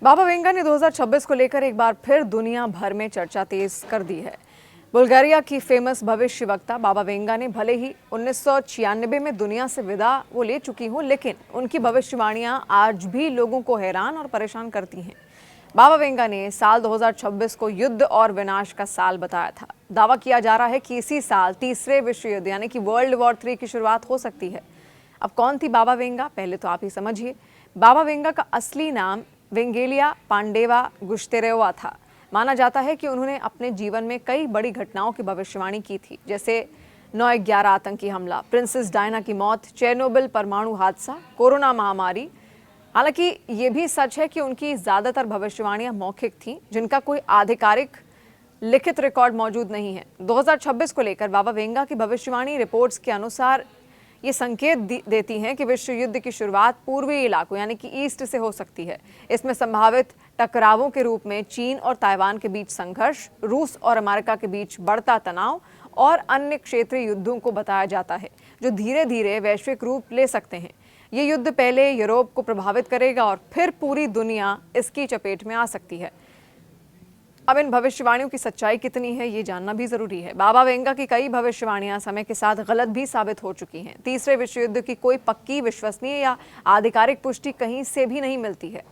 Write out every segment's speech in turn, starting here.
बाबा Venga ने 2026 को लेकर एक बार फिर दुनिया भर में चर्चा तेज कर दी है। बुल्गारिया की फेमस भविष्य वक्ता बाबा वेंगा ने भले ही 1996 में दुनिया से विदा वो ले चुकी हूं, लेकिन उनकी भविष्यवाणियां आज भी लोगों को हैरान और परेशान करती हैं। बाबा वेंगा ने साल 2026 को युद्ध और विनाश का साल बताया था। दावा किया जा रहा है कि इसी साल तीसरे विश्व युद्ध यानी कि वर्ल्ड वॉर 3 की शुरुआत हो सकती है। अब कौन थी बाबा वेंगा, पहले तो आप ही समझिए। बाबा वेंगा का असली नाम वेंगेलिया पांडेवा गुश्तेरेवा था। माना जाता है कि उन्होंने अपने जीवन में कई बड़ी घटनाओं की भविष्यवाणी की थी, जैसे 9/11 आतंकी हमला, प्रिंसेस डायना की मौत, चेरनोबिल परमाणु हादसा, कोरोना महामारी। हालांकि ये भी सच है कि उनकी ज्यादातर भविष्यवाणियां मौखिक थीं, जिनका कोई आधिकारिक लिखित रिकॉर्ड मौजूद नहीं है। 2026 को लेकर बाबा वेंगा की भविष्यवाणी रिपोर्ट्स के अनुसार ये संकेत देती हैं कि विश्व युद्ध की शुरुआत पूर्वी इलाकों यानी कि ईस्ट से हो सकती है। इसमें संभावित टकरावों के रूप में चीन और ताइवान के बीच संघर्ष, रूस और अमेरिका के बीच बढ़ता तनाव और अन्य क्षेत्रीय युद्धों को बताया जाता है, जो धीरे धीरे वैश्विक रूप ले सकते हैं। ये युद्ध पहले यूरोप को प्रभावित करेगा और फिर पूरी दुनिया इसकी चपेट में आ सकती है। अब इन भविष्यवाणियों की सच्चाई कितनी है, ये जानना भी जरूरी है। बाबा वेंगा की कई भविष्यवाणियां समय के साथ गलत भी साबित हो चुकी हैं। तीसरे विश्व युद्ध की कोई पक्की, विश्वसनीय या आधिकारिक पुष्टि कहीं से भी नहीं मिलती है।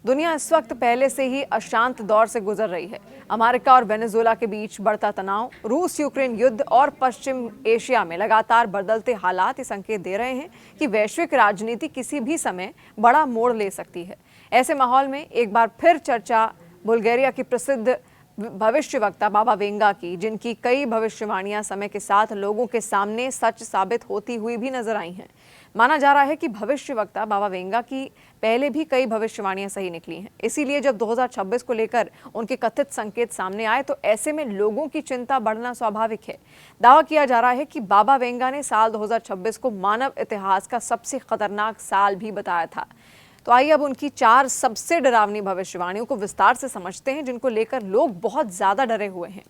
दुनिया इस वक्त पहले से ही अशांत दौर से गुजर रही है। अमेरिका और वेनेजुएला के बीच बढ़ता तनाव, रूस यूक्रेन युद्ध और पश्चिम एशिया में लगातार बदलते हालात ये संकेत दे रहे हैं कि वैश्विक राजनीति किसी भी समय बड़ा मोड़ ले सकती है। ऐसे माहौल में एक बार फिर चर्चा बुल्गारिया की प्रसिद्ध भविष्य वक्ता बाबा वेंगा की, जिनकी कई भविष्यवाणियां समय के साथ लोगों के सामने सच साबित होती हुई भी नजर आई हैं। माना जा रहा है कि भविष्य वक्ता बाबा वेंगा की पहले भी कई भविष्यवाणियां सही निकली हैं। इसीलिए जब 2026 को लेकर उनके कथित संकेत सामने आए तो ऐसे में लोगों की चिंता बढ़ना स्वाभाविक है। दावा किया जा रहा है कि बाबा वेंगा ने साल 2026 को मानव इतिहास का सबसे खतरनाक साल भी बताया था। तो आइए अब उनकी 4 सबसे डरावनी भविष्यवाणियों को विस्तार से समझते हैं, जिनको लेकर लोग बहुत ज्यादा डरे हुए हैं।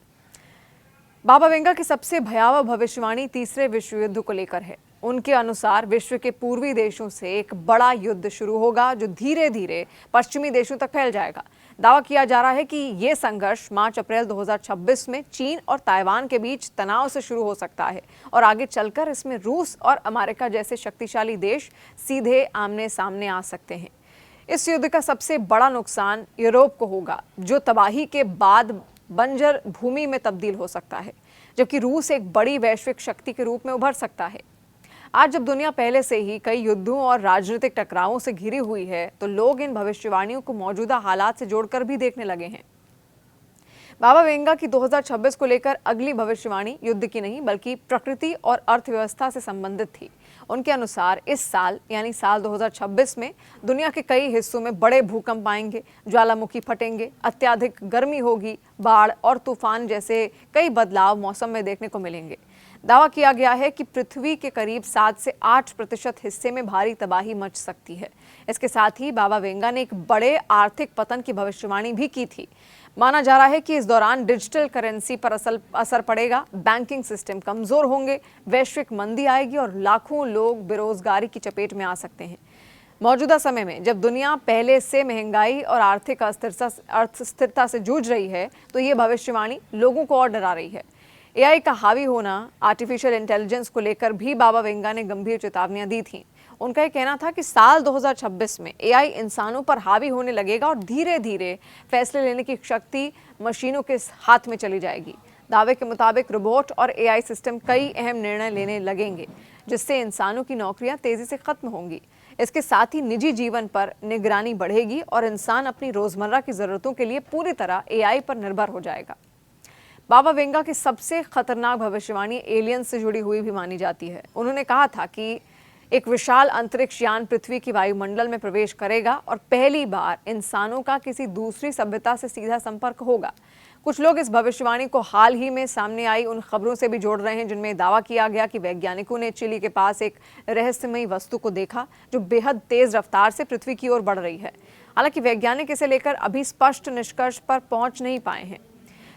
बाबा वेंगा की सबसे भयावह भविष्यवाणी तीसरे विश्व युद्ध को लेकर है। उनके अनुसार विश्व के पूर्वी देशों से एक बड़ा युद्ध शुरू होगा, जो धीरे धीरे पश्चिमी देशों तक फैल जाएगा। दावा किया जा रहा है कि यह संघर्ष मार्च-अप्रैल 2026 में चीन और ताइवान के बीच तनाव से शुरू हो सकता है और आगे चलकर इसमें रूस और अमेरिका जैसे शक्तिशाली देश सीधे आमने सामने आ सकते हैं। इस युद्ध का सबसे बड़ा नुकसान यूरोप को होगा, जो तबाही के बाद बंजर भूमि में तब्दील हो सकता है, जबकि रूस एक बड़ी वैश्विक शक्ति के रूप में उभर सकता है। आज जब दुनिया पहले से ही कई युद्धों और राजनीतिक टकरावों से घिरी हुई है, तो लोग इन भविष्यवाणियों को मौजूदा हालात से जोड़कर भी देखने लगे हैं। बाबा वेंगा की 2026 को लेकर अगली भविष्यवाणी युद्ध की नहीं बल्कि प्रकृति और अर्थव्यवस्था से संबंधित थी। उनके अनुसार इस साल यानी साल 2026 में दुनिया के कई हिस्सों में बड़े भूकंप आएंगे, ज्वालामुखी फटेंगे, अत्यधिक गर्मी होगी, बाढ़ और तूफान जैसे कई बदलाव मौसम में देखने को मिलेंगे। दावा किया गया है कि पृथ्वी के करीब 7 से 8% हिस्से में भारी तबाही मच सकती है। इसके साथ ही बाबा वेंगा ने एक बड़े आर्थिक पतन की भविष्यवाणी भी की थी। माना जा रहा है कि इस दौरान डिजिटल करेंसी पर असर पड़ेगा, बैंकिंग सिस्टम कमजोर होंगे, वैश्विक मंदी आएगी और लाखों लोग बेरोजगारी की चपेट में आ सकते हैं। मौजूदा समय में जब दुनिया पहले से महंगाई और आर्थिक अस्थिरता से जूझ रही है, तो ये भविष्यवाणी लोगों को और डरा रही है। एआई का हावी होना, आर्टिफिशियल इंटेलिजेंस को लेकर भी बाबा वेंगा ने गंभीर चेतावनियां दी थीं। उनका यह कहना था कि साल 2026 में एआई इंसानों पर हावी होने लगेगा और धीरे धीरे फैसले लेने की शक्ति मशीनों के हाथ में चली जाएगी। दावे के मुताबिक रोबोट और एआई सिस्टम कई अहम निर्णय लेने लगेंगे, जिससे इंसानों की नौकरियां तेजी से खत्म होंगी। इसके साथ ही निजी जीवन पर निगरानी बढ़ेगी और इंसान अपनी रोजमर्रा की जरूरतों के लिए पूरी तरह एआई पर निर्भर हो जाएगा। बाबा वेंगा की सबसे खतरनाक भविष्यवाणी एलियंस से जुड़ी हुई भी मानी जाती है। उन्होंने कहा था कि एक विशाल अंतरिक्ष यान पृथ्वी की वायुमंडल में प्रवेश करेगा और पहली बार इंसानों का किसी दूसरी सभ्यता से सीधा संपर्क होगा। कुछ लोग इस भविष्यवाणी को हाल ही में सामने आई उन खबरों से भी जोड़ रहे हैं, जिनमें दावा किया गया कि वैज्ञानिकों ने चिली के पास एक रहस्यमयी वस्तु को देखा, जो बेहद तेज रफ्तार से पृथ्वी की ओर बढ़ रही है। हालांकि वैज्ञानिक इसे लेकर अभी स्पष्ट निष्कर्ष पर पहुंच नहीं पाए हैं।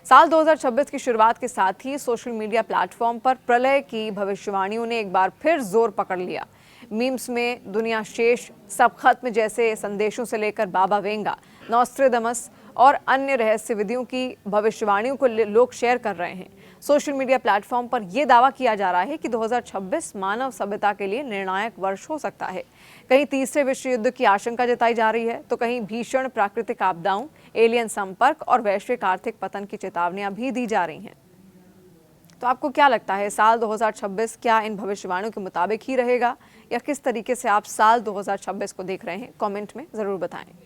साल 2026 की शुरुआत के साथ ही सोशल मीडिया प्लेटफॉर्म पर प्रलय की भविष्यवाणियों ने एक बार फिर जोर पकड़ लिया। मीम्स में दुनिया शेष, सब खत्म जैसे संदेशों से लेकर बाबा वेंगा नॉस्ट्रेडमस और अन्य रहस्य विधियों की भविष्यवाणियों को लोग शेयर कर रहे हैं। सोशल मीडिया प्लेटफॉर्म पर यह दावा किया जा रहा है कि 2026 मानव सभ्यता के लिए निर्णायक वर्ष हो सकता है। कहीं तीसरे विश्व युद्ध की आशंका जताई जा रही है, तो कहीं भीषण प्राकृतिक आपदाओं, एलियन संपर्क और वैश्विक आर्थिक पतन की चेतावनियां भी दी जा रही हैं। तो आपको क्या लगता है, साल 2026 क्या इन भविष्यवाणियों के मुताबिक ही रहेगा, या किस तरीके से आप साल 2026 को देख रहे हैं? कमेंट में जरूर बताएं।